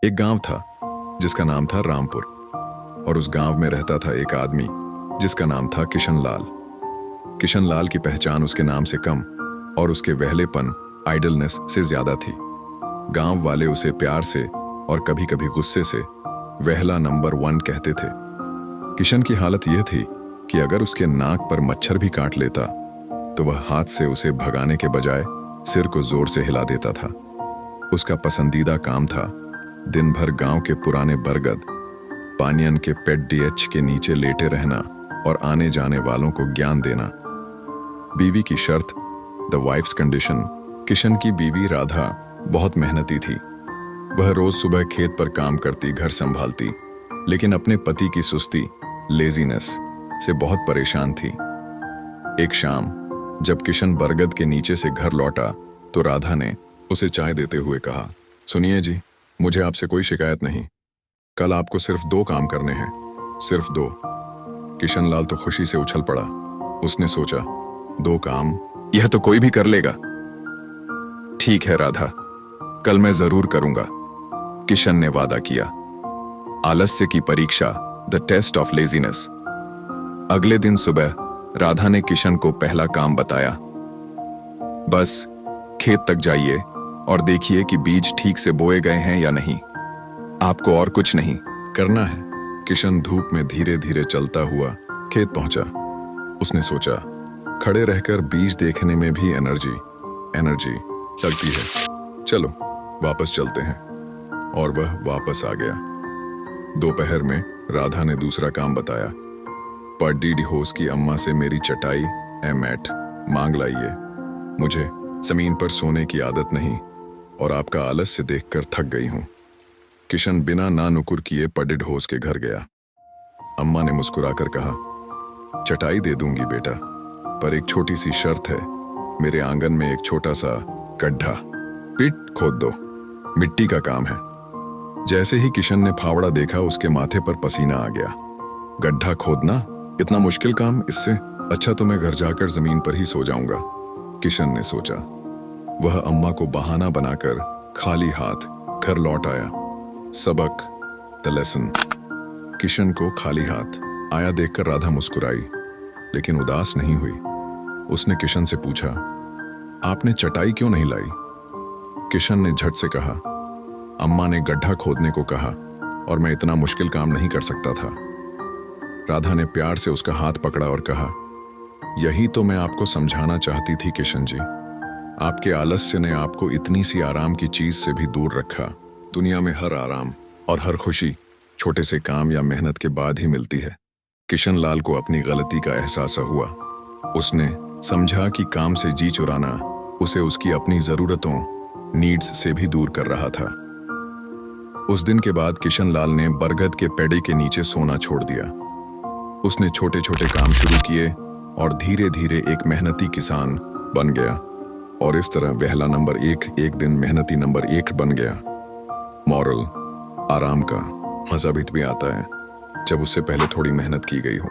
एक गांव था जिसका नाम था रामपुर, और उस गांव में रहता था एक आदमी जिसका नाम था किशन लाल। किशन लाल की पहचान उसके नाम से कम और उसके वहलेपन, आइडलनेस से ज्यादा थी। गांव वाले उसे प्यार से और कभी कभी गुस्से से वहला नंबर 1 कहते थे। किशन की हालत यह थी कि अगर उसके नाक पर मच्छर भी काट लेता तो वह हाथ से उसे भगाने के बजाय सिर को जोर से हिला देता था। उसका पसंदीदा काम था दिन भर गांव के पुराने बरगद, पानियन के पेट डीएच के नीचे लेटे रहना और आने जाने वालों को ज्ञान देना। बीवी की शर्त, द वाइफ्स कंडीशन। किशन की बीवी राधा बहुत मेहनती थी। वह रोज सुबह खेत पर काम करती, घर संभालती, लेकिन अपने पति की सुस्ती, लेजीनेस से बहुत परेशान थी। एक शाम जब किशन बरगद के नीचे से घर लौटा तो राधा ने उसे चाय देते हुए कहा, सुनिए जी, मुझे आपसे कोई शिकायत नहीं। कल आपको सिर्फ 2 काम करने हैं, सिर्फ 2। किशन लाल तो खुशी से उछल पड़ा। उसने सोचा, 2 काम? यह तो कोई भी कर लेगा। ठीक है राधा, कल मैं जरूर करूंगा, किशन ने वादा किया। आलस्य की परीक्षा, द टेस्ट ऑफ लेजीनेस। अगले दिन सुबह राधा ने किशन को पहला काम बताया। बस खेत तक जाइए और देखिए कि बीज ठीक से बोए गए हैं या नहीं। आपको और कुछ नहीं करना है। किशन धूप में धीरे धीरे चलता हुआ खेत पहुंचा। उसने सोचा, खड़े रहकर बीज देखने में भी एनर्जी लगती है। चलो वापस चलते हैं। और वह वापस आ गया। दोपहर में राधा ने दूसरा काम बताया। पड्डी होस की अम्मा से मेरी चटाई मैट मांग लाइए। मुझे जमीन पर सोने की आदत नहीं और आपका आलस्य देखकर थक गई हूं। किशन बिना ना नुकुर किए पडिड होस के घर गया। अम्मा ने मुस्कुराकर कहा, चटाई दे दूंगी बेटा, पर एक छोटी सी शर्त है। मेरे आंगन में एक छोटा सा गड्ढा पिट खोद दो, मिट्टी का काम है। जैसे ही किशन ने फावड़ा देखा उसके माथे पर पसीना आ गया। गड्ढा खोदना इतना मुश्किल काम? इससे अच्छा तो मैं घर जाकर जमीन पर ही सो जाऊंगा, किशन ने सोचा। वह अम्मा को बहाना बनाकर खाली हाथ घर लौट आया। सबक, द लेसन। किशन को खाली हाथ आया देखकर राधा मुस्कुराई, लेकिन उदास नहीं हुई। उसने किशन से पूछा, आपने चटाई क्यों नहीं लाई? किशन ने झट से कहा, अम्मा ने गड्ढा खोदने को कहा और मैं इतना मुश्किल काम नहीं कर सकता था। राधा ने प्यार से उसका हाथ पकड़ा और कहा, यही तो मैं आपको समझाना चाहती थी किशन जी। आपके आलस्य ने आपको इतनी सी आराम की चीज से भी दूर रखा। दुनिया में हर आराम और हर खुशी छोटे से काम या मेहनत के बाद ही मिलती है। किशन लाल को अपनी गलती का एहसास हुआ। उसने समझा कि काम से जी चुराना उसे उसकी अपनी जरूरतों, नीड्स से भी दूर कर रहा था। उस दिन के बाद किशन लाल ने बरगद के पेड़ के नीचे सोना छोड़ दिया। उसने छोटे छोटे काम शुरू किए और धीरे धीरे एक मेहनती किसान बन गया। और इस तरह वहला नंबर 1 एक दिन मेहनती नंबर 1 बन गया। मॉरल, आराम का मजा भी आता है जब उससे पहले थोड़ी मेहनत की गई हो।